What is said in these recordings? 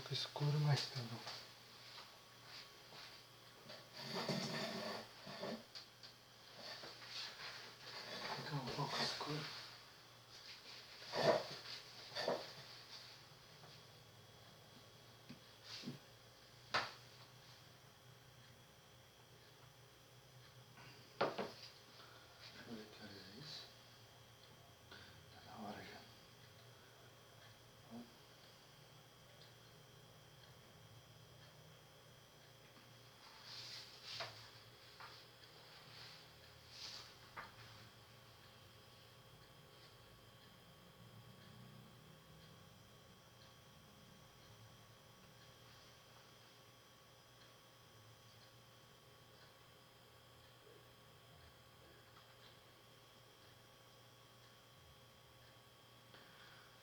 pouco escuro, mas tá bom. Fica um pouco escuro. Deixa eu ver que horas é isso. Tá na hora já.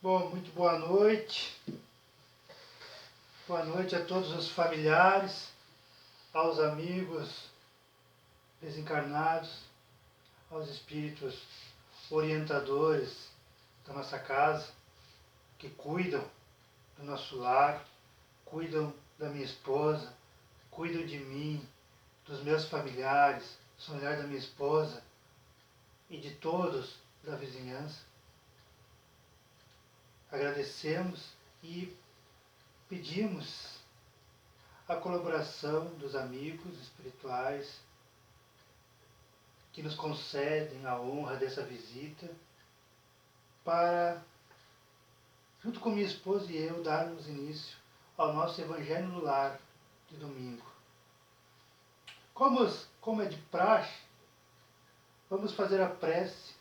Bom, muito boa noite. Boa noite a todos os familiares, aos amigos desencarnados, aos espíritos orientadores da nossa casa, que cuidam do nosso lar, cuidam da minha esposa, cuidam de mim, dos meus familiares, dos familiares da minha esposa e de todos da vizinhança. Agradecemos e pedimos a colaboração dos amigos espirituais que nos concedem a honra dessa visita para, junto com minha esposa e eu, darmos início ao nosso Evangelho no Lar de domingo. Como é de praxe, vamos fazer a prece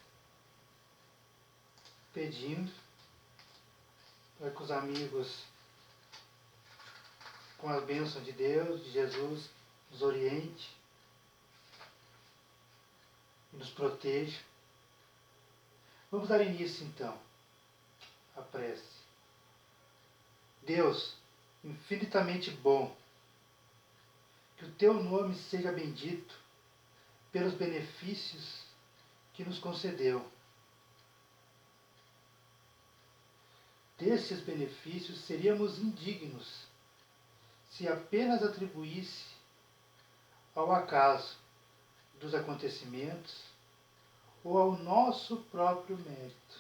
pedindo para que os amigos, com a bênção de Deus, de Jesus, nos oriente e nos proteja. Vamos dar início então à prece. Deus, infinitamente bom, que o teu nome seja bendito pelos benefícios que nos concedeu. Desses benefícios seríamos indignos se apenas atribuísse ao acaso dos acontecimentos ou ao nosso próprio mérito.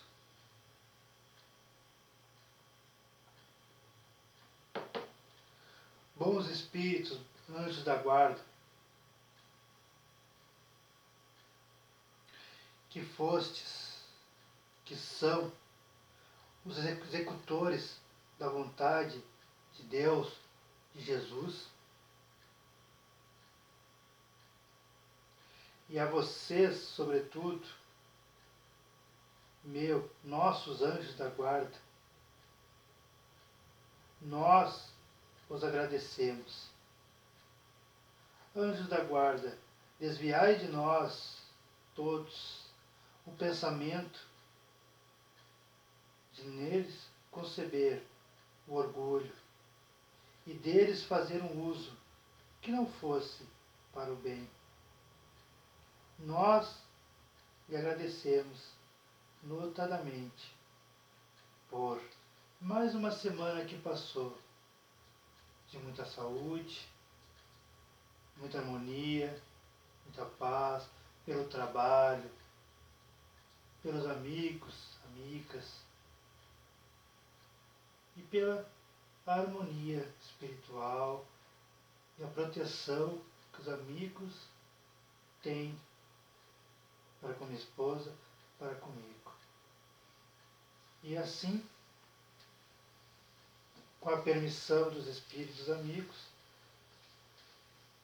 Bons espíritos, anjos da guarda, que fostes, que são os executores da vontade de Deus, de Jesus, e a vocês, sobretudo, nossos anjos da guarda, nós os agradecemos. Anjos da guarda, desviai de nós todos o pensamento de neles conceber o orgulho e deles fazer um uso que não fosse para o bem. Nós lhe agradecemos notadamente por mais uma semana que passou de muita saúde, muita harmonia, muita paz, pelo trabalho, pelos amigos, amigas e pela harmonia espiritual e a proteção que os amigos têm para com minha esposa, para comigo. E assim, com a permissão dos espíritos amigos,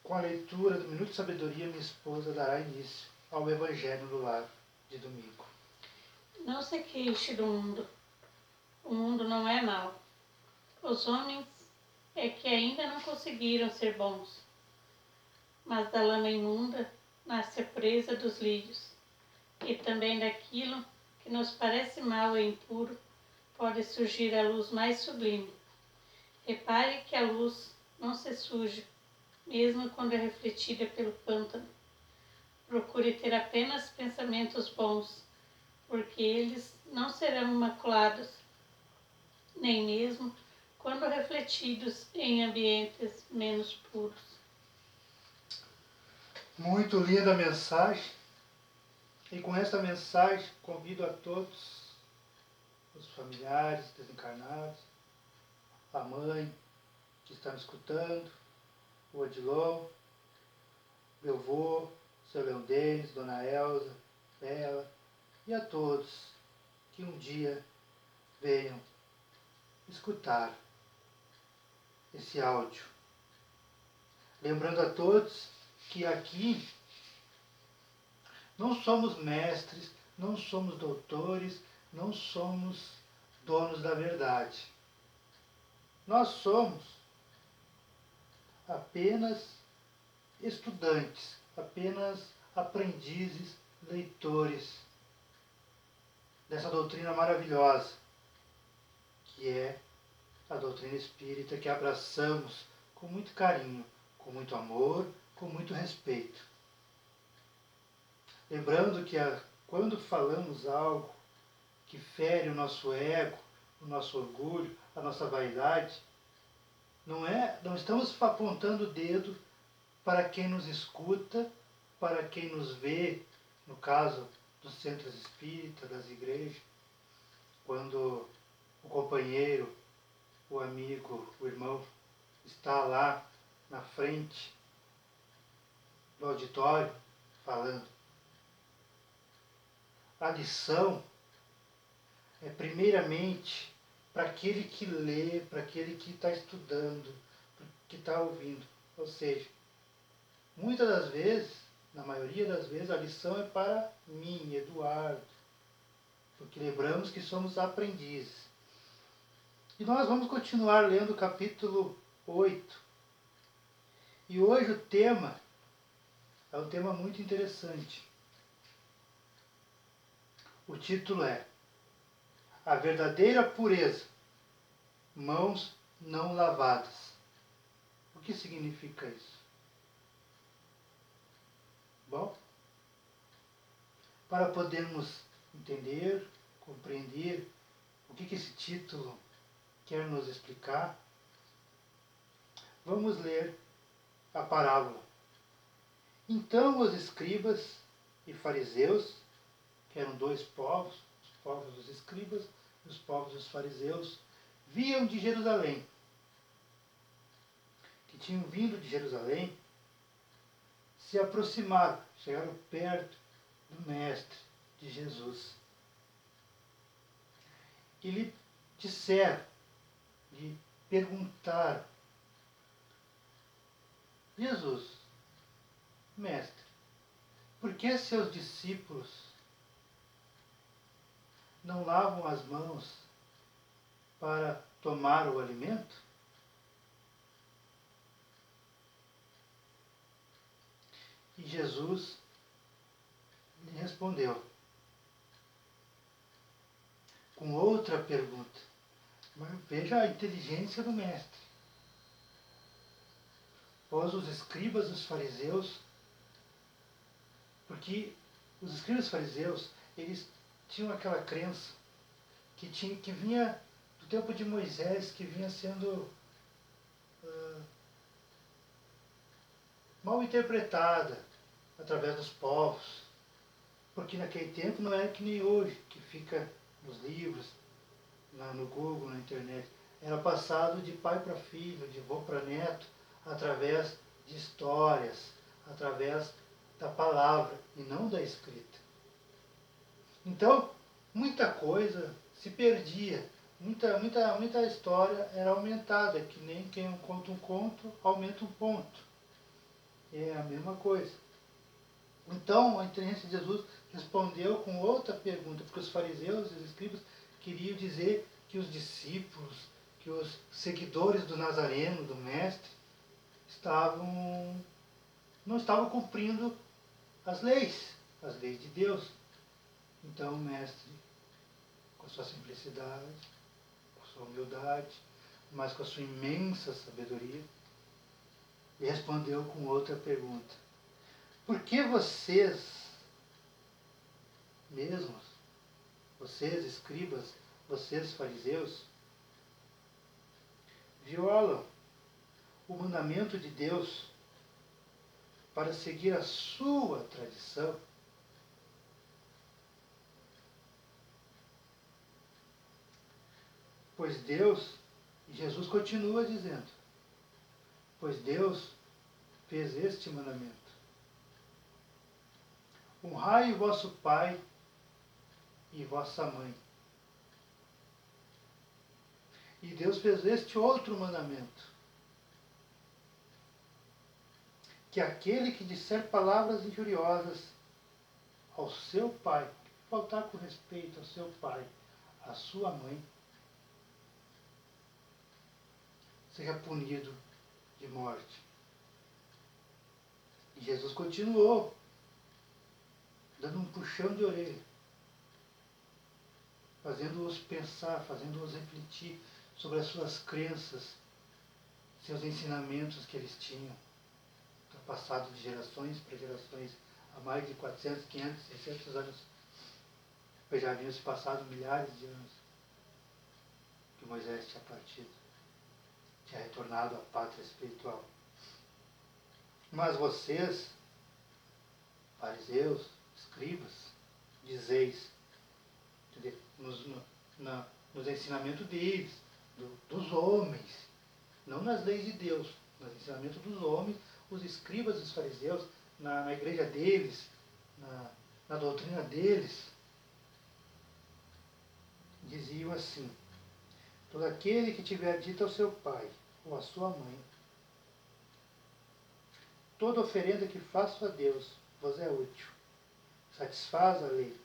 com a leitura do Minuto de Sabedoria, minha esposa dará início ao Evangelho do Lar de domingo. Não se queixe do mundo. O mundo não é mau. Os homens é que ainda não conseguiram ser bons. Mas da lama imunda nasce a pureza dos lírios. E também daquilo que nos parece mau e impuro pode surgir a luz mais sublime. Repare que a luz não se suja, mesmo quando é refletida pelo pântano. Procure ter apenas pensamentos bons, porque eles não serão maculados, nem mesmo quando refletidos em ambientes menos puros. Muito linda a mensagem. E com essa mensagem convido a todos, os familiares desencarnados, a mãe que está me escutando, o Odilon, meu avô, seu Leão Denis, Dona Elza, Bela, e a todos que um dia venham escutar esse áudio. Lembrando a todos que aqui não somos mestres, não somos doutores, não somos donos da verdade. Nós somos apenas estudantes, apenas aprendizes, leitores dessa doutrina maravilhosa, que é a doutrina espírita, que abraçamos com muito carinho, com muito amor, com muito respeito. Lembrando que quando falamos algo que fere o nosso ego, o nosso orgulho, a nossa vaidade, não estamos apontando o dedo para quem nos escuta, para quem nos vê, no caso dos centros espíritas, das igrejas, quando o companheiro, o amigo, o irmão está lá na frente do auditório falando. A lição é primeiramente para aquele que lê, para aquele que está estudando, que está ouvindo. Ou seja, muitas das vezes, na maioria das vezes, a lição é para mim, Eduardo, porque lembramos que somos aprendizes. E nós vamos continuar lendo o capítulo 8. E hoje o tema é um tema muito interessante. O título é A Verdadeira Pureza, Mãos Não Lavadas. O que significa isso? Bom, para podermos entender, compreender o que esse título quer nos explicar, vamos ler a parábola. Então os escribas e fariseus, que eram dois povos, os povos dos escribas e os povos dos fariseus, viam de Jerusalém, que tinham vindo de Jerusalém, se aproximaram, chegaram perto do Mestre, de Jesus. E lhe disseram, lhe perguntaram: Jesus, Mestre, por que seus discípulos não lavam as mãos para tomar o alimento? E Jesus lhe respondeu com outra pergunta. Mas veja a inteligência do Mestre. Pois os escribas e os fariseus, porque os escribas e os fariseus, eles tinham aquela crença que vinha do tempo de Moisés, que vinha sendo mal interpretada através dos povos. Porque naquele tempo não era que nem hoje, que fica nos livros, no Google, na internet. Era passado de pai para filho, de avô para neto, através de histórias, através da palavra e não da escrita. Então, muita coisa se perdia, muita história era aumentada, que nem quem conta um conto aumenta um ponto. É a mesma coisa. Então, a inteligência de Jesus respondeu com outra pergunta, porque os fariseus e os escribas queriam dizer que os discípulos, que os seguidores do Nazareno, do Mestre, não estavam cumprindo as leis de Deus. Então o Mestre, com a sua simplicidade, com a sua humildade, mas com a sua imensa sabedoria, lhe respondeu com outra pergunta. Por que vocês mesmos, vocês escribas, vocês fariseus, violam o mandamento de Deus para seguir a sua tradição, pois Deus, e Jesus continua dizendo, pois Deus fez este mandamento: honrai vosso pai e vossa mãe. E Deus fez este outro mandamento: que aquele que disser palavras injuriosas ao seu pai, faltar com respeito ao seu pai, à sua mãe, seja punido de morte. E Jesus continuou, dando um puxão de orelha, fazendo-os pensar, fazendo-os refletir sobre as suas crenças, seus ensinamentos que eles tinham, passado de gerações para gerações, há mais de 400, 500, 600 anos. Pois já haviam se passado milhares de anos que Moisés tinha partido, tinha retornado à pátria espiritual. Mas vocês, fariseus, escribas, dizeis, nos ensinamentos deles, dos homens, não nas leis de Deus, nos ensinamentos dos homens, os escribas e os fariseus, na igreja deles, na doutrina deles, diziam assim: todo aquele que tiver dito ao seu pai ou à sua mãe, toda oferenda que faço a Deus vos é útil, satisfaz a lei,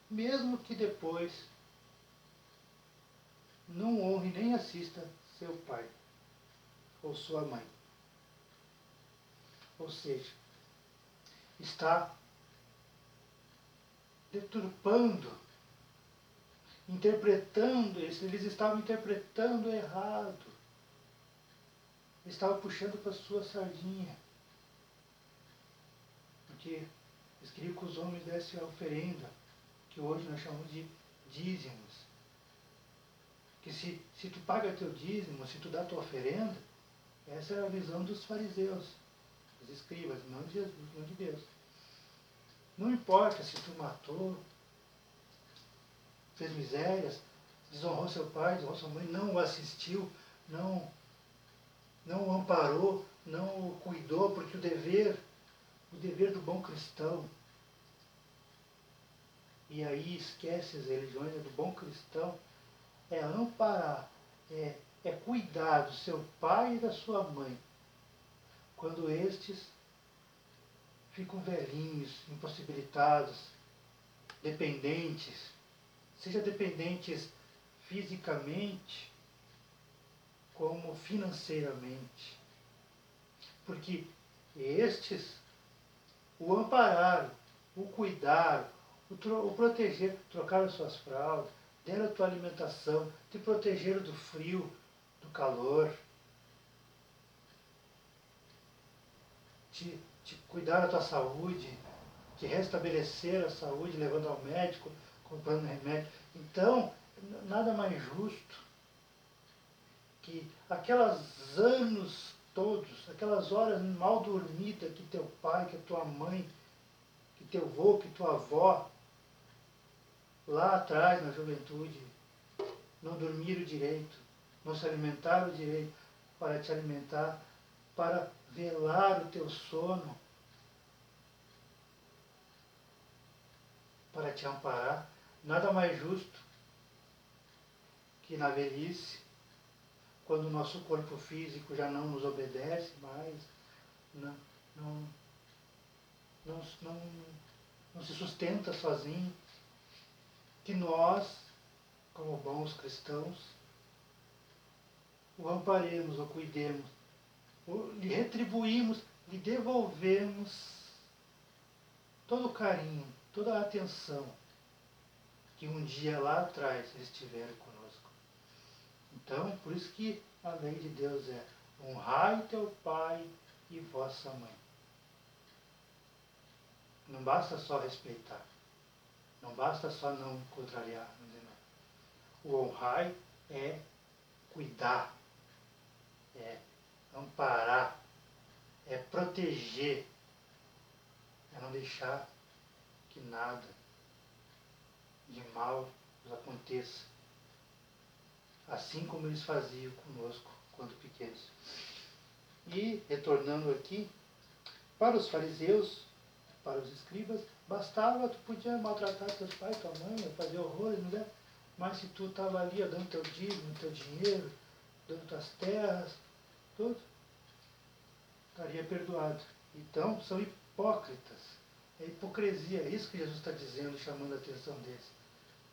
mesmo que depois não honre nem assista seu pai ou sua mãe. Ou seja, está deturpando, interpretando, eles estavam interpretando errado. Eles estavam puxando para a sua sardinha. Porque eles queriam que os homens dessem a oferenda, que hoje nós chamamos de dízimos. Que se tu paga teu dízimo, se tu dá tua oferenda, essa é a visão dos fariseus, dos escribas, não de Jesus, não de Deus. Não importa se tu matou, fez misérias, desonrou seu pai, desonrou sua mãe, não o assistiu, não o amparou, não o cuidou, porque o dever do bom cristão, e aí esquece as religiões, do bom cristão, é amparar, é cuidar do seu pai e da sua mãe, quando estes ficam velhinhos, impossibilitados, dependentes, seja dependentes fisicamente, como financeiramente. Porque estes o ampararam, o cuidaram, o protegeram, trocaram suas fraldas, deram a tua alimentação, te protegeram do frio, do calor, te cuidaram da tua saúde, te restabeleceram a saúde, levando ao médico, comprando remédio. Então, nada mais justo que aquelas anos todos, aquelas horas mal dormidas que teu pai, que tua mãe, que teu avô, que tua avó, lá atrás na juventude, não dormiram direito, não se alimentaram direito para te alimentar, para velar o teu sono, para te amparar. Nada mais justo que na velhice, quando o nosso corpo físico já não nos obedece mais, não se sustenta sozinho, que nós, como bons cristãos, o amparemos, o cuidemos, lhe retribuímos, lhe devolvemos todo o carinho, toda a atenção que um dia lá atrás eles tiveram conosco. Então, por isso que a lei de Deus é: honrai teu pai e vossa mãe. Não basta só respeitar, não basta só não contrariar, não dizer nada. O honrai é cuidar, é amparar, é proteger, é não deixar que nada de mal nos aconteça, assim como eles faziam conosco quando pequenos. E, retornando aqui, para os fariseus, para os escribas, bastava, tu podia maltratar teus pais, tua mãe, fazer horrores, né? Mas se tu estava ali dando teu dízimo, teu dinheiro, dando tuas terras, tudo, estaria perdoado. Então, são hipócritas. É hipocrisia, é isso que Jesus está dizendo, chamando a atenção deles.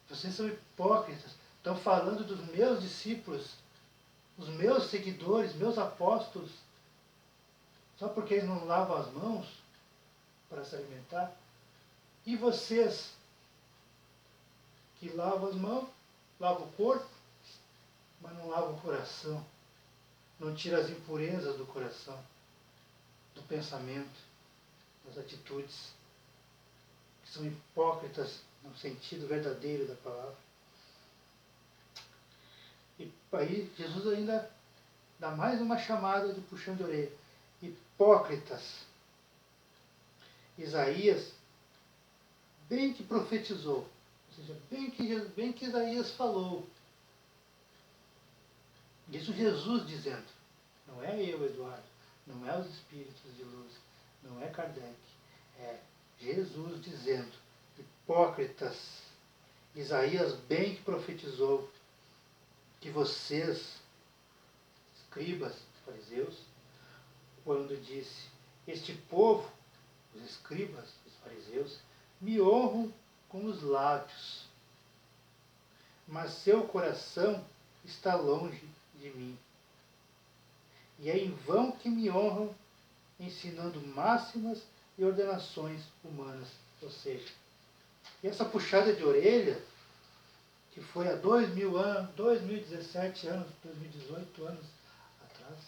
Vocês são hipócritas, estão falando dos meus discípulos, os meus seguidores, meus apóstolos, só porque eles não lavam as mãos para se alimentar. E vocês que lavam as mãos, lavam o corpo, mas não lavam o coração, não tiram as impurezas do coração, do pensamento, das atitudes, que são hipócritas no sentido verdadeiro da palavra. E aí Jesus ainda dá mais uma chamada de puxão de orelha. Hipócritas. Isaías bem que profetizou, ou seja, bem que Isaías falou. Isso Jesus dizendo, não é eu, Eduardo, não é os espíritos de luz, não é Kardec, é Jesus dizendo, hipócritas. Isaías bem que profetizou que vocês, escribas, fariseus, quando disse, este povo, os escribas, os fariseus, me honram com os lábios, mas seu coração está longe de mim. E é em vão que me honram, ensinando máximas e ordenações humanas. Ou seja, essa puxada de orelha, que foi há 2000 anos, 2017 anos, 2018 anos atrás,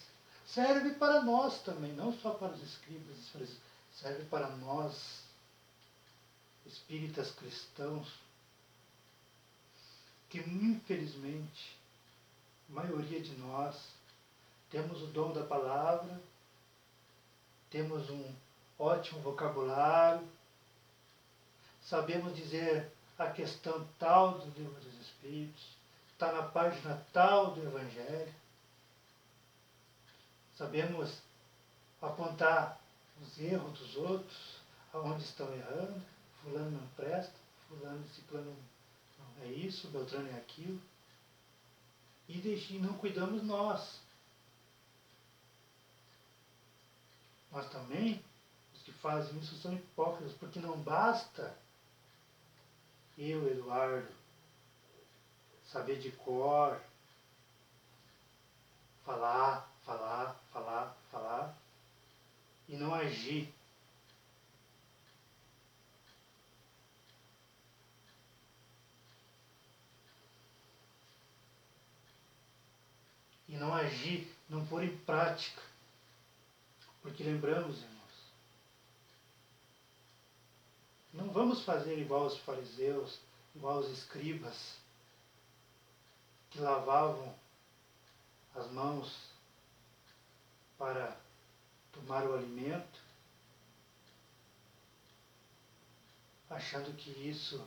serve para nós também, não só para os escribas, serve para nós, espíritas cristãos, que infelizmente, a maioria de nós, temos o dom da palavra, temos um ótimo vocabulário, sabemos dizer a questão tal do Livro dos Espíritos, está na página tal do Evangelho, sabemos apontar os erros dos outros, aonde estão errando, fulano não presta, fulano, ciclano não é isso, Beltrano é aquilo, e não cuidamos nós. Mas também, os que fazem isso são hipócritas, porque não basta eu, Eduardo, saber de cor, falar, e não agir. E não agir, não pôr em prática. Porque lembramos, irmãos, não vamos fazer igual aos fariseus, igual aos escribas, que lavavam as mãos para tomar o alimento, achando que isso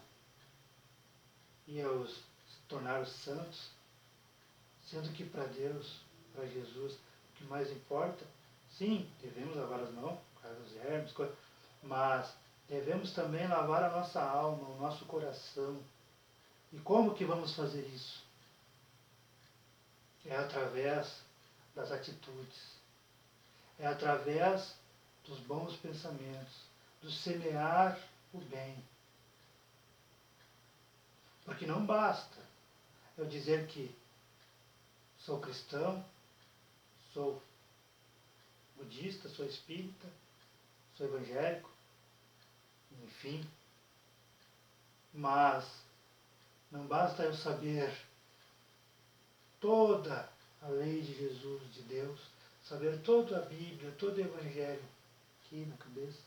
ia os tornar os santos, sendo que para Deus, para Jesus, o que mais importa, sim, devemos lavar as mãos, por causa dos germes, mas devemos também lavar a nossa alma, o nosso coração. E como que vamos fazer isso? É através das atitudes, é através dos bons pensamentos, do semear o bem. Porque não basta eu dizer que sou cristão, sou budista, sou espírita, sou evangélico, enfim. Mas não basta eu saber toda a lei de Jesus, de Deus, saber toda a Bíblia, todo o Evangelho aqui na cabeça,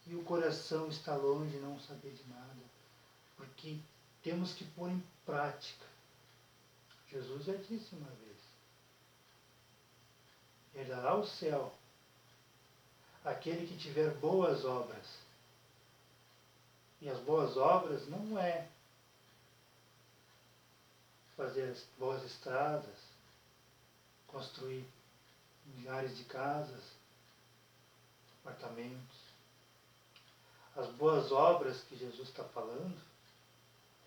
e o coração está longe de não saber de nada, porque temos que pôr em prática. Jesus já disse uma vez: herdará o céu aquele que tiver boas obras. E as boas obras não é fazer as boas estradas, construir milhares de casas, apartamentos. As boas obras que Jesus está falando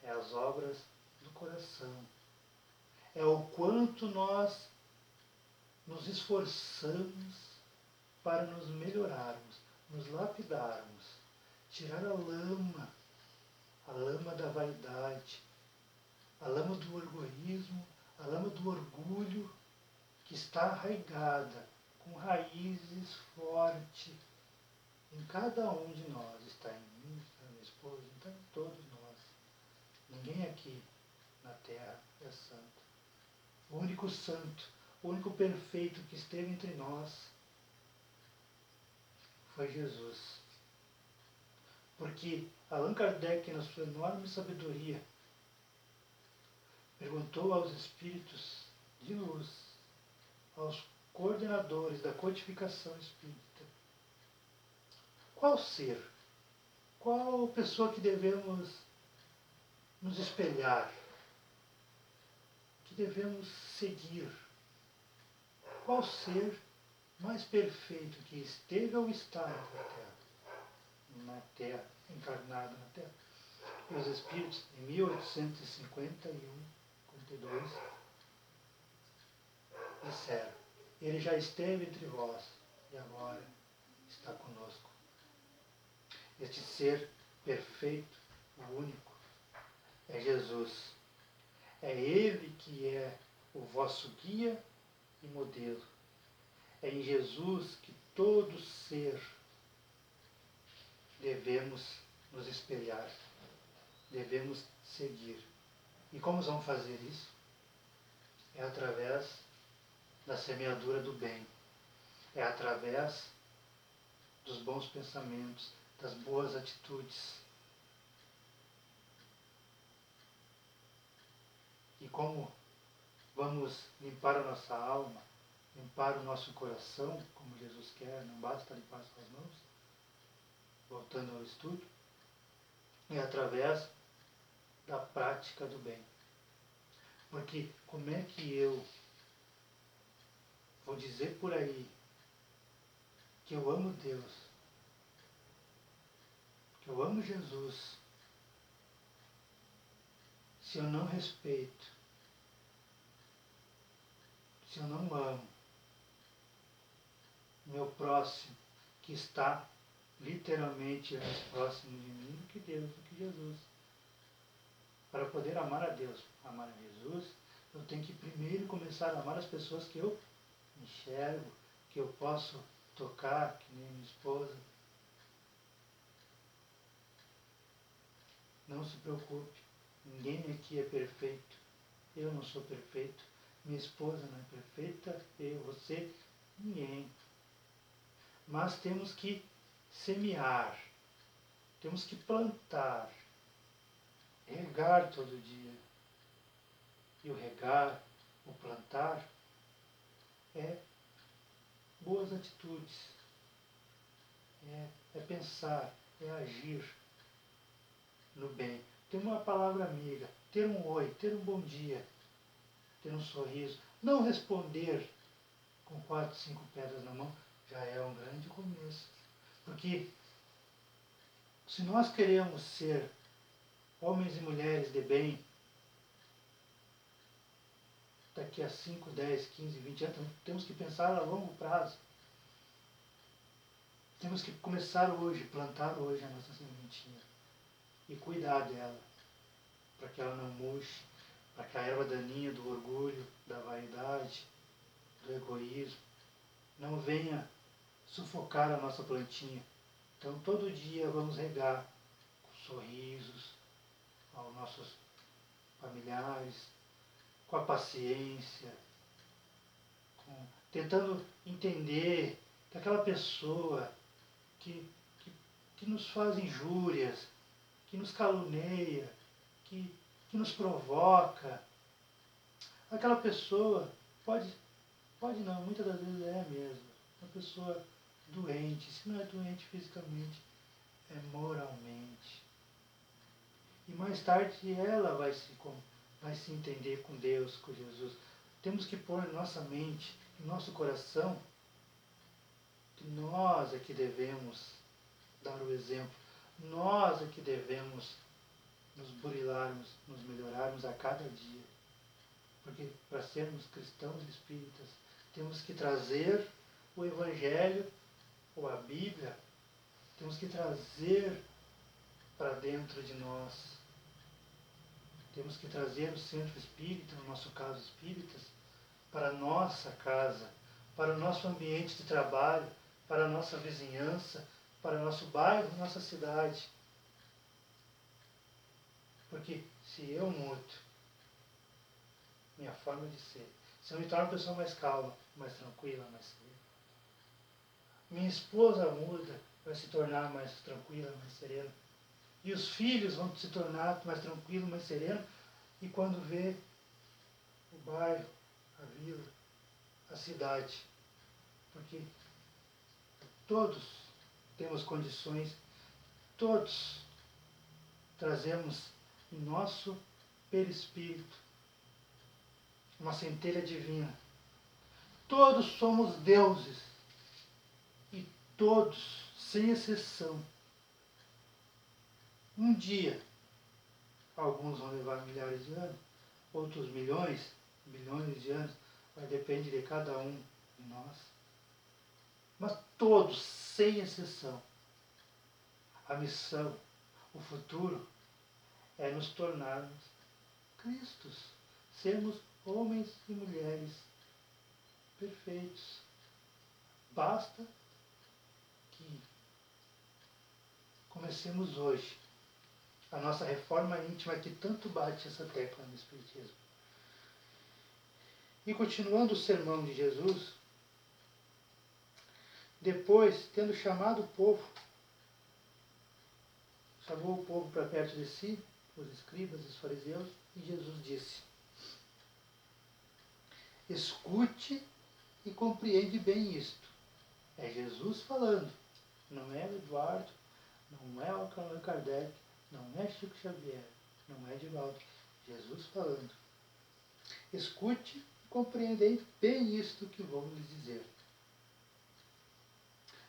é as obras do coração. É o quanto nós nos esforçamos para nos melhorarmos, nos lapidarmos, tirar a lama da vaidade, a lama do egoísmo, a lama do orgulho que está arraigada, com raízes fortes em cada um de nós. Está em mim, está na minha esposa, está em todos nós. Ninguém aqui na terra é santo. O único santo, o único perfeito que esteve entre nós foi Jesus. Porque Allan Kardec, na sua enorme sabedoria, perguntou aos espíritos de luz, aos coordenadores da codificação espírita, qual ser, qual pessoa que devemos nos espelhar, que devemos seguir, qual ser mais perfeito que esteve ou está na Terra, encarnado na Terra. E os espíritos, em 1851, 52, disseram: ele já esteve entre vós e agora está conosco. Este ser perfeito, o único, é Jesus. É Ele que é o vosso guia e modelo. É em Jesus que todo ser devemos nos espelhar, devemos seguir. E como vamos fazer isso? É através da semeadura do bem. É através dos bons pensamentos, das boas atitudes. E como vamos limpar a nossa alma, limpar o nosso coração, como Jesus quer, não basta limpar suas mãos, voltando ao estudo, é através da prática do bem. Porque como é que eu vou dizer por aí que eu amo Deus, que eu amo Jesus, se eu não respeito, se eu não amo meu próximo, que está literalmente mais próximo de mim do que Deus, do que Jesus? Para poder amar a Deus, amar a Jesus, eu tenho que primeiro começar a amar as pessoas que eu enxergo, que eu posso tocar, que nem minha esposa. Não se preocupe, ninguém aqui é perfeito. Eu não sou perfeito, minha esposa não é perfeita, eu, você, ninguém. Mas temos que semear, temos que plantar, regar todo dia. E o regar, o plantar, é boas atitudes, é pensar, é agir no bem. Ter uma palavra amiga, ter um oi, ter um bom dia, ter um sorriso. Não responder com 4, 5 pedras na mão já é um grande começo. Porque se nós queremos ser homens e mulheres de bem, daqui a 5, 10, 15, 20 anos, temos que pensar a longo prazo. Temos que começar hoje, plantar hoje a nossa sementinha e cuidar dela, para que ela não murche, para que a erva daninha do orgulho, da vaidade, do egoísmo, não venha sufocar a nossa plantinha. Então, todo dia vamos regar com sorrisos aos nossos familiares, com a paciência, tentando entender que aquela pessoa que nos faz injúrias, que nos caluneia, que nos provoca, Aquela pessoa pode não, muitas das vezes é mesmo. Uma pessoa doente, se não é doente fisicamente, é moralmente. E mais tarde ela vai se entender com Deus, com Jesus. Temos que pôr em nossa mente, em nosso coração, que nós é que devemos dar o exemplo. Nós é que devemos nos burilarmos, nos melhorarmos a cada dia. Porque para sermos cristãos espíritas, temos que trazer o Evangelho ou a Bíblia, temos que trazer para dentro de nós. Temos que trazer o centro espírita, no nosso caso espíritas, para a nossa casa, para o nosso ambiente de trabalho, para a nossa vizinhança, para o nosso bairro, nossa cidade. Porque se eu mudo minha forma de ser, se eu me torno uma pessoa mais calma, mais tranquila, mais serena, minha esposa muda, vai se tornar mais tranquila, mais serena, e os filhos vão se tornar mais tranquilos, mais serenos, e quando vê o bairro, a vila, a cidade, porque todos temos condições, todos trazemos em nosso perispírito uma centelha divina. Todos somos deuses e todos, sem exceção, um dia, alguns vão levar milhares de anos, outros milhões, bilhões de anos, mas depende de cada um de nós. Mas todos, sem exceção, a missão, o futuro é nos tornarmos Cristos, sermos homens e mulheres perfeitos. Basta que comecemos hoje a nossa reforma íntima que tanto bate essa tecla no Espiritismo. E continuando o sermão de Jesus, depois, tendo chamado o povo, chamou o povo para perto de si, os escribas, os fariseus, e Jesus disse: escute e compreende bem isto. É Jesus falando, não é o Eduardo, não é o Allan Kardec, não é Chico Xavier, não é Divaldo. Jesus falando. Escute e compreendei bem isto que vou lhes dizer.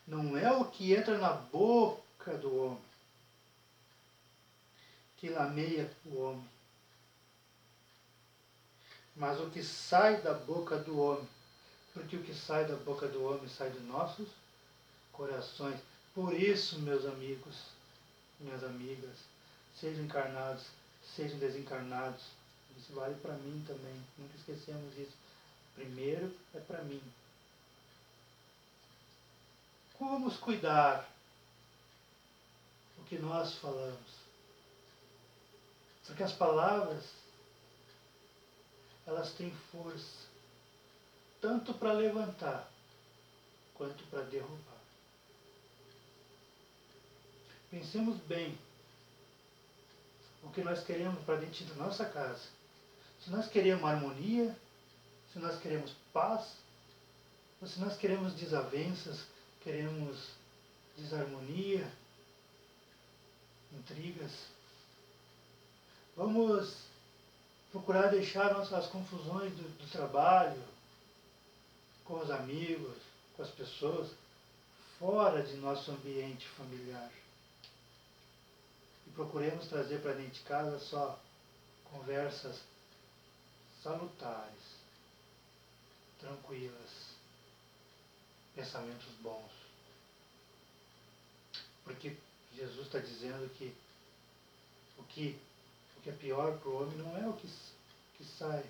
Não é o que entra na boca do homem que lameia o homem, mas o que sai da boca do homem, porque o que sai da boca do homem sai dos nossos corações. Por isso, meus amigos, minhas amigas, sejam encarnados, sejam desencarnados, isso vale para mim também, nunca esquecemos isso. Primeiro é para mim. Como cuidar o que nós falamos? Porque as palavras, elas têm força, tanto para levantar, quanto para derrubar. Pensemos bem o que nós queremos para dentro da nossa casa. Se nós queremos harmonia, se nós queremos paz, ou se nós queremos desavenças, queremos desarmonia, intrigas. Vamos procurar deixar as confusões do trabalho, com os amigos, com as pessoas, fora de nosso ambiente familiar. E procuremos trazer para dentro de casa só conversas salutares, tranquilas, pensamentos bons. Porque Jesus está dizendo que o que é pior para o homem não é o que sai,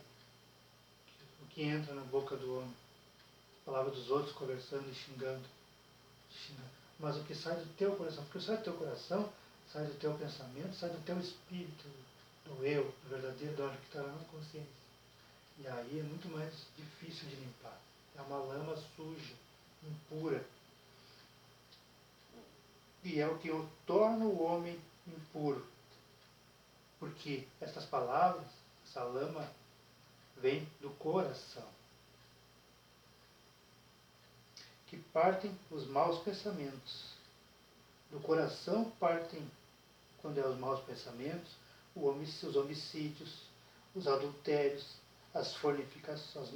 o que entra na boca do homem. A palavra dos outros conversando e xingando. Mas o que sai do teu coração, porque sai do teu coração, sai do teu pensamento, sai do teu espírito, do eu, do verdadeiro, do que está lá na consciência. E aí é muito mais difícil de limpar. É uma lama suja, impura. E é o que torna o homem impuro. Porque essas palavras, essa lama, vem do coração, que partem os maus pensamentos. Do coração partem, quando é os maus pensamentos, os homicídios, os adultérios, as fornicações,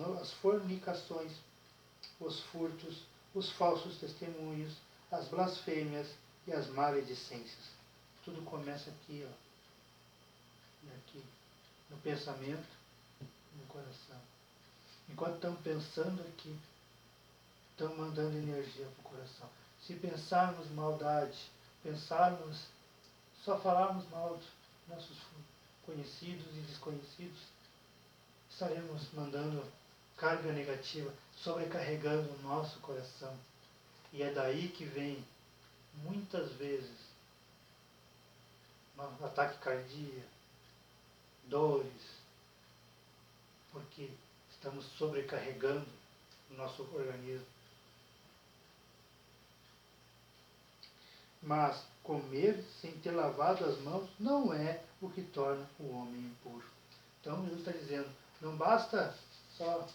os furtos, os falsos testemunhos, as blasfêmias e as maledicências. Tudo começa aqui, aqui, no pensamento, no coração. Enquanto estamos pensando aqui, estamos mandando energia para o coração. Se pensarmos maldade, só falarmos mal dos nossos conhecidos e desconhecidos, estaremos mandando carga negativa, sobrecarregando o nosso coração. E é daí que vem, muitas vezes, um ataque cardíaco, dores, porque estamos sobrecarregando o nosso organismo. Mas comer sem ter lavado as mãos não é o que torna o homem impuro. Então Jesus está dizendo, não basta só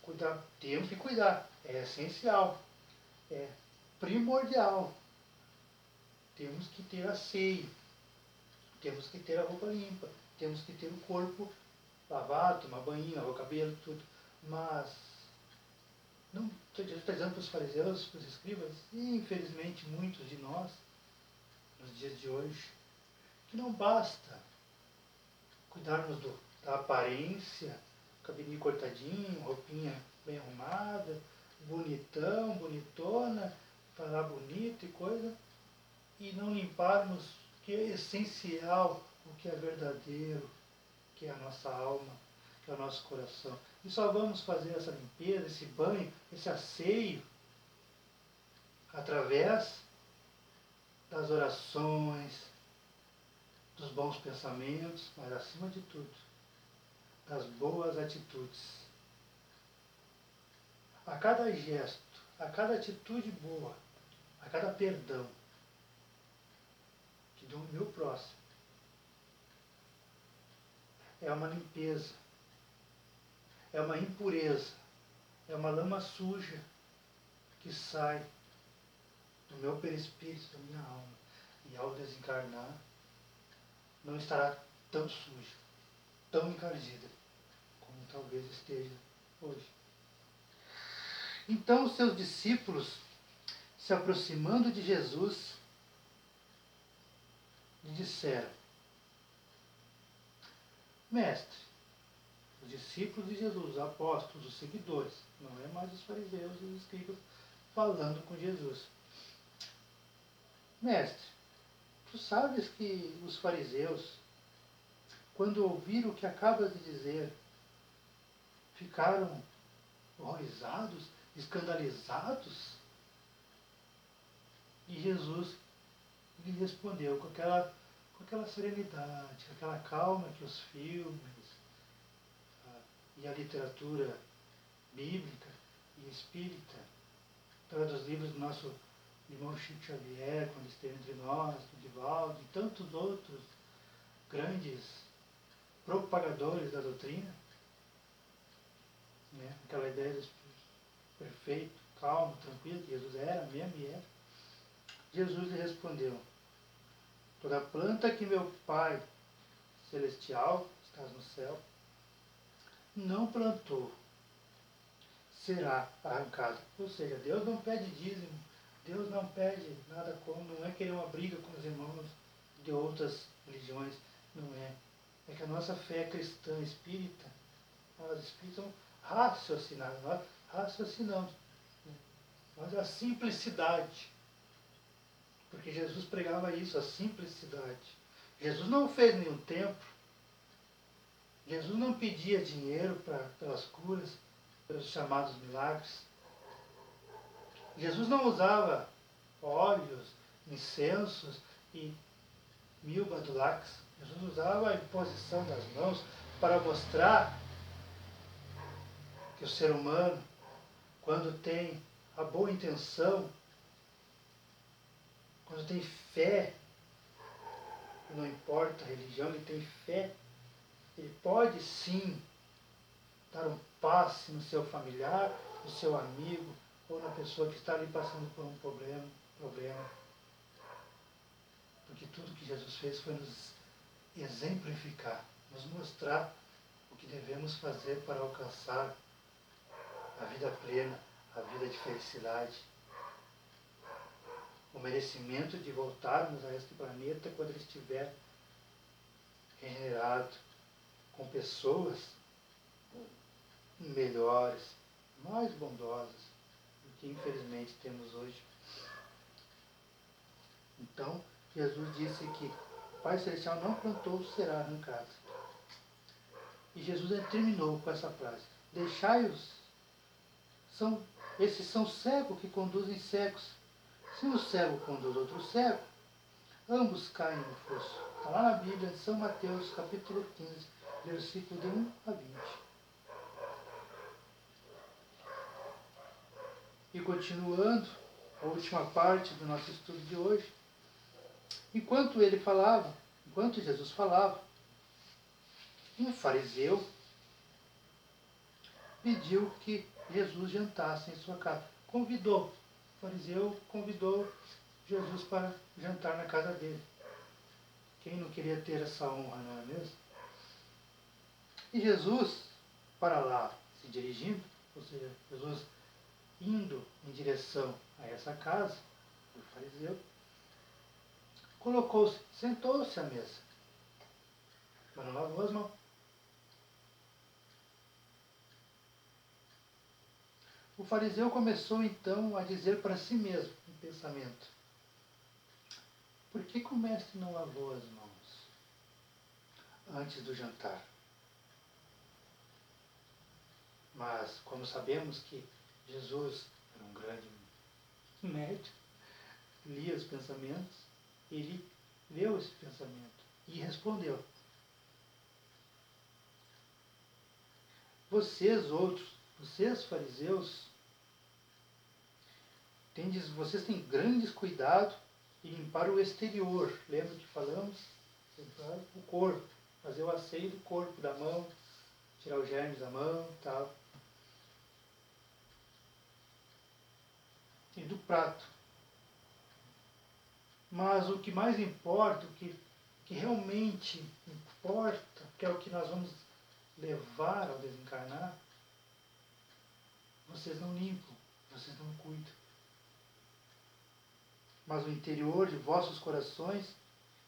cuidar, temos que cuidar, é essencial, é primordial. Temos que ter asseio, temos que ter a roupa limpa, temos que ter o corpo lavado, tomar banho, lavar o cabelo, tudo. Mas não, Jesus está dizendo para os fariseus, para os escribas, e infelizmente muitos de nós, nos dias de hoje, que não basta cuidarmos da aparência, cabelinho cortadinho, roupinha bem arrumada, bonitão, bonitona, falar bonito e coisa, e não limparmos o que é essencial, o que é verdadeiro, que é a nossa alma, que é o nosso coração. E só vamos fazer essa limpeza, esse banho, esse asseio, através das orações, dos bons pensamentos, mas acima de tudo, das boas atitudes. A cada gesto, a cada atitude boa, a cada perdão que do meu próximo, é uma limpeza, é uma impureza, é uma lama suja que sai do meu perispírito, da minha alma. E ao desencarnar, não estará tão suja, tão encardida, como talvez esteja hoje. Então os seus discípulos, se aproximando de Jesus, lhe disseram, Mestre, os discípulos de Jesus, os apóstolos, os seguidores, não é mais os fariseus e os escribas falando com Jesus. Mestre, tu sabes que os fariseus, quando ouviram o que acabas de dizer, ficaram horrorizados, escandalizados? E Jesus lhe respondeu com aquela serenidade, com aquela calma que os filmes e a literatura bíblica e espírita, dos livros do nosso irmão Chico Xavier, quando esteve entre nós, do Divaldo, e tantos outros grandes propagadores da doutrina, né? Aquela ideia do perfeito, calmo, tranquilo, que Jesus era mesmo e é. Jesus lhe respondeu, toda planta que meu Pai Celestial, estás no céu, não plantou, será arrancada. Ou seja, Deus não pede dízimo, Deus não pede nada como, não é querer uma briga com os irmãos de outras religiões, não é. É que a nossa fé cristã espírita, nós espíritas raciocinamos, nós raciocinamos. Mas a simplicidade, porque Jesus pregava isso, a simplicidade. Jesus não fez nenhum templo, Jesus não pedia dinheiro pelas curas, pelos chamados milagres. Jesus não usava óleos, incensos e 1000 badulaques. Jesus usava a imposição das mãos para mostrar que o ser humano, quando tem a boa intenção, quando tem fé, não importa a religião, ele tem fé, ele pode sim passe no seu familiar, no seu amigo, ou na pessoa que está ali passando por um problema. Porque tudo que Jesus fez foi nos exemplificar, nos mostrar o que devemos fazer para alcançar a vida plena, a vida de felicidade, o merecimento de voltarmos a este planeta quando ele estiver regenerado, com pessoas melhores, mais bondosas do que infelizmente temos hoje. Então, Jesus disse que o Pai Celestial não plantou, será arrancado. E Jesus terminou com essa frase: deixai-os, esses são cegos que conduzem cegos. Se um cego conduz outro cego, ambos caem no fosso. Está lá na Bíblia, São Mateus, capítulo 15, versículo de 1 a 20. E continuando, a última parte do nosso estudo de hoje, enquanto Jesus falava, um fariseu pediu que Jesus jantasse em sua casa. O fariseu convidou Jesus para jantar na casa dele. Quem não queria ter essa honra, não é mesmo? E Jesus, para lá se dirigindo, ou seja, Jesus indo em direção a essa casa do fariseu, sentou-se à mesa, mas não lavou as mãos. O fariseu começou então a dizer para si mesmo, em pensamento: por que o mestre não lavou as mãos antes do jantar? Mas, como sabemos que Jesus era um grande médico, lia os pensamentos, ele leu esse pensamento e respondeu: vocês fariseus, vocês têm grandes cuidado em limpar o exterior. Lembra que falamos? Limpar o corpo, fazer o asseio do corpo, da mão, tirar os germes da mão e tal. E do prato. Mas o que mais importa, o que realmente importa, que é o que nós vamos levar ao desencarnar, vocês não limpam, vocês não cuidam. Mas o interior de vossos corações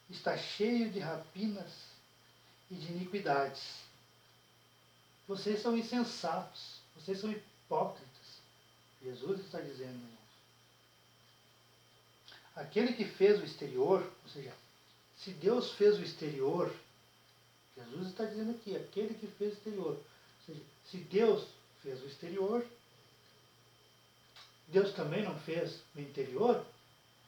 está cheio de rapinas e de iniquidades. Vocês são insensatos, vocês são hipócritas. Jesus está dizendo, irmãos. Aquele que fez o exterior, ou seja, se Deus fez o exterior, Jesus está dizendo aqui, aquele que fez o exterior. Ou seja, se Deus fez o exterior, Deus também não fez o interior?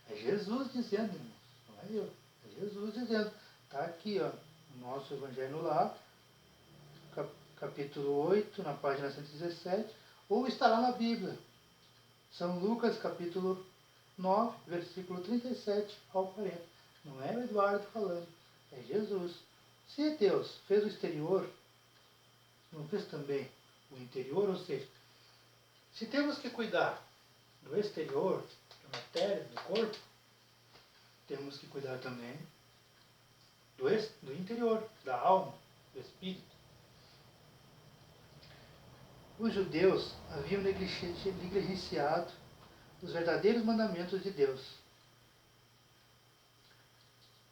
É Jesus dizendo, irmãos, não é eu. É Jesus dizendo. Está aqui, ó, no nosso Evangelho lá, capítulo 8, na página 117, ou está lá na Bíblia. São Lucas, capítulo 9, versículo 37 ao 40. Não é o Eduardo falando, é Jesus. Se Deus fez o exterior, não fez também o interior? Ou seja, se temos que cuidar do exterior, da matéria, do corpo, temos que cuidar também do interior, da alma, do espírito. Os judeus haviam negligenciado os verdadeiros mandamentos de Deus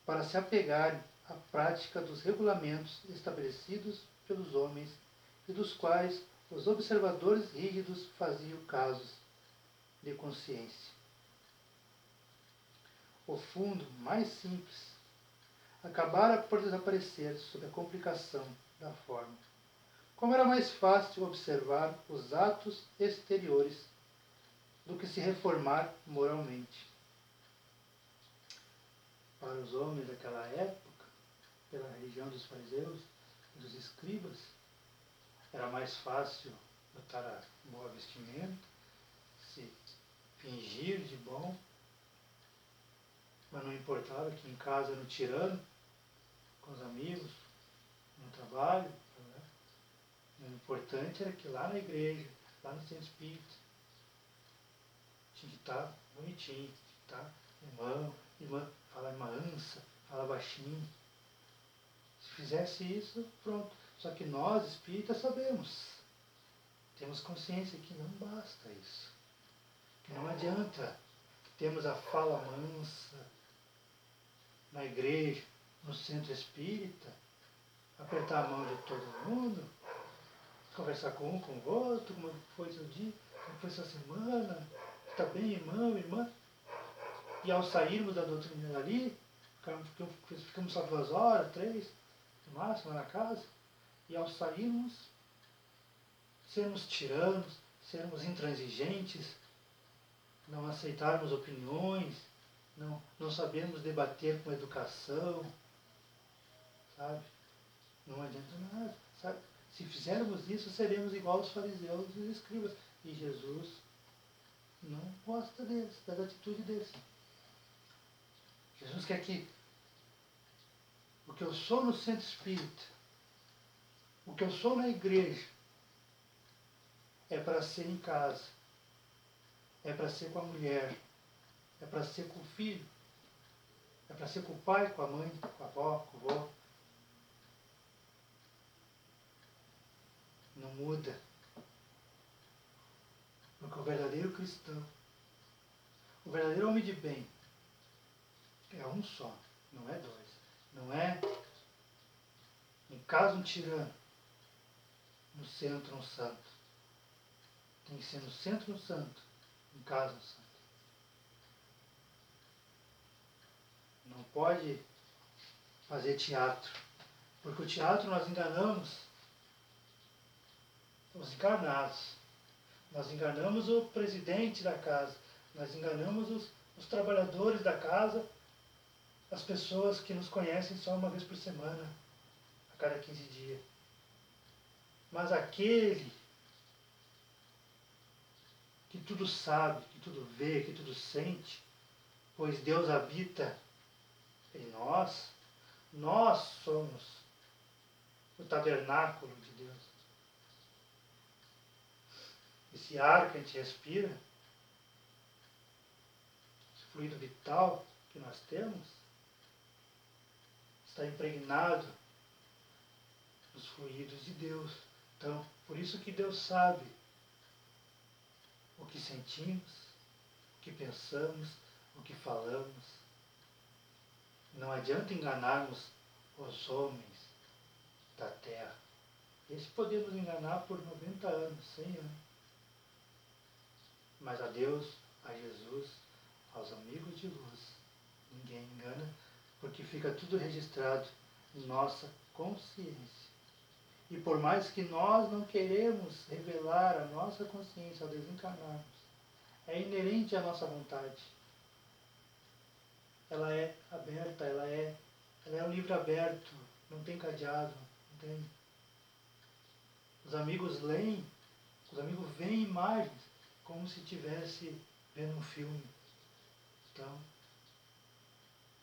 para se apegarem à prática dos regulamentos estabelecidos pelos homens e dos quais os observadores rígidos faziam casos de consciência. O fundo mais simples acabara por desaparecer sob a complicação da forma. Como era mais fácil observar os atos exteriores do que se reformar moralmente. Para os homens daquela época, pela religião dos fariseus e dos escribas, era mais fácil botar a boa vestimenta, se fingir de bom, mas não importava que em casa no tirano, com os amigos, no trabalho, O importante era que lá na igreja, lá no centro espírita, tinha que estar bonitinho, tá? Irmã, fala mansa, fala baixinho. Se fizesse isso, pronto. Só que nós, espíritas, sabemos. Temos consciência que não basta isso. Que não adianta. Temos a fala mansa na igreja, no centro espírita, apertar a mão de todo mundo, conversar com um, com o outro, como foi seu dia, como foi sua semana, está bem, irmão, irmã? E ao sairmos da doutrina dali, ficamos só 2 horas, 3, no máximo, na casa, e ao sairmos, sermos tiranos, sermos intransigentes, não aceitarmos opiniões, não sabermos debater com educação, sabe? Não adianta nada, sabe? Se fizermos isso, seremos igual aos fariseus e os escribas. E Jesus não gosta deles, das atitudes deles. Jesus quer que o que eu sou no centro espírita, o que eu sou na igreja, é para ser em casa, é para ser com a mulher, é para ser com o filho, é para ser com o pai, com a mãe, com a avó, com o vô. Não muda. Porque o verdadeiro cristão, o verdadeiro homem de bem, é um só, não é 2. Não é em casa um tirano, no centro um santo. Tem que ser no centro um santo, em casa um santo. Não pode fazer teatro, porque o teatro nós enganamos os encarnados. Nós enganamos o presidente da casa, nós enganamos os trabalhadores da casa, as pessoas que nos conhecem só uma vez por semana, a cada 15 dias. Mas aquele que tudo sabe, que tudo vê, que tudo sente, pois Deus habita em nós, nós somos o tabernáculo de Deus. Esse ar que a gente respira, esse fluido vital que nós temos, está impregnado dos fluidos de Deus. Então, por isso que Deus sabe o que sentimos, o que pensamos, o que falamos. Não adianta enganarmos os homens da terra. Esses podemos enganar por 90 anos, 100 anos. Mas a Deus, a Jesus, aos amigos de luz, ninguém engana, porque fica tudo registrado em nossa consciência. E por mais que nós não queremos revelar a nossa consciência ao desencarnarmos, é inerente à nossa vontade. Ela é aberta, ela é um livro aberto, não tem cadeado, não tem. Os amigos leem, os amigos veem imagens como se estivesse vendo um filme. Então,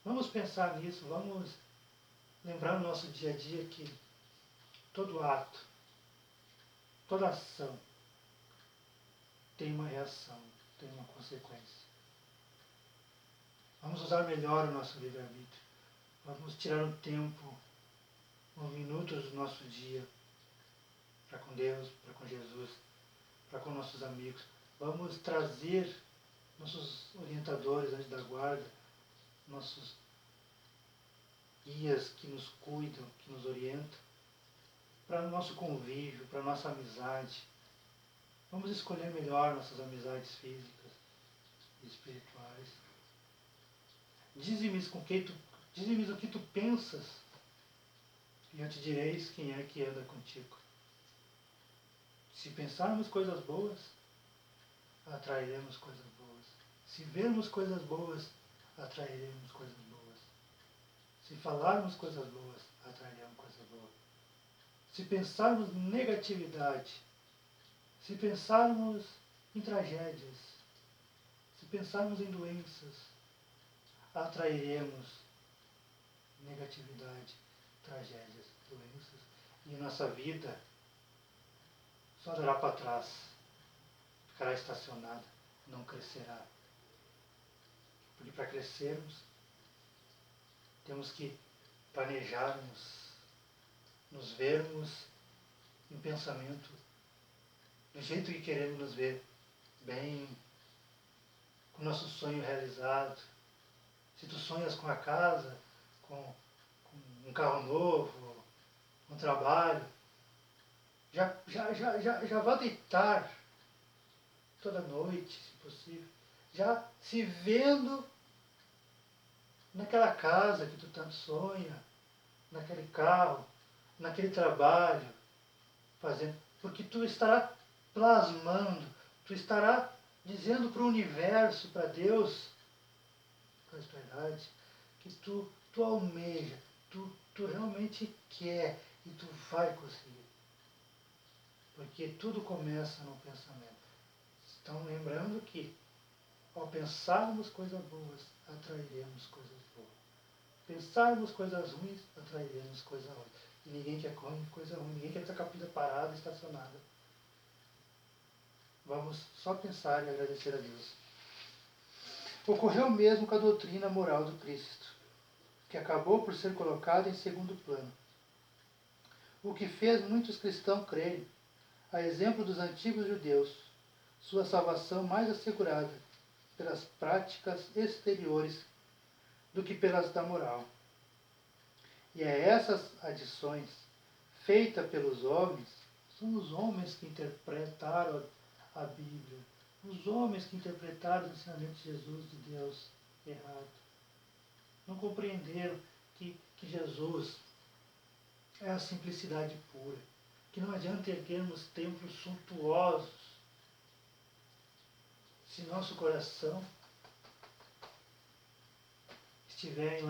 vamos pensar nisso, vamos lembrar no nosso dia a dia que todo ato, toda ação tem uma reação, tem uma consequência. Vamos usar melhor o nosso livre-arbítrio. Vamos tirar um tempo, uns minutos do nosso dia para com Deus, para com Jesus, para com nossos amigos. Vamos trazer nossos orientadores, anjos da guarda, nossos guias que nos cuidam, que nos orientam, para o nosso convívio, para a nossa amizade. Vamos escolher melhor nossas amizades físicas e espirituais. Dize-me o que tu pensas, e eu te direis quem é que anda contigo. Se pensarmos coisas boas, atrairemos coisas boas. Se vermos coisas boas, atrairemos coisas boas. Se falarmos coisas boas, atrairemos coisas boas. Se pensarmos em negatividade, se pensarmos em tragédias, se pensarmos em doenças, atrairemos negatividade, tragédias, doenças. E nossa vida só dará para trás, ficará estacionada, não crescerá. Porque para crescermos, temos que planejarmos, nos vermos em pensamento, do jeito que queremos nos ver, bem, com o nosso sonho realizado. Se tu sonhas com a casa, com um carro novo, um trabalho, já vá deitar toda noite, se possível, já se vendo naquela casa que tu tanto sonha, naquele carro, naquele trabalho, fazendo, porque tu estará plasmando, tu estará dizendo para o universo, para Deus, para a espiritualidade, que tu almeja, tu realmente quer e tu vai conseguir. Porque tudo começa no pensamento. Então, lembrando que ao pensarmos coisas boas, atrairemos coisas boas. Pensarmos coisas ruins, atrairemos coisas ruins. E ninguém quer coisa ruim, ninguém quer estar com a vida parada, estacionada. Vamos só pensar e agradecer a Deus. Ocorreu o mesmo com a doutrina moral do Cristo, que acabou por ser colocada em segundo plano. O que fez muitos cristãos crerem, a exemplo dos antigos judeus, sua salvação mais assegurada pelas práticas exteriores do que pelas da moral. E é essas adições feitas pelos homens, são os homens que interpretaram a Bíblia, os homens que interpretaram os ensinamentos de Jesus, de Deus, errado. Não compreenderam que Jesus é a simplicidade pura, que não adianta erguermos templos suntuosos se nosso coração estiver em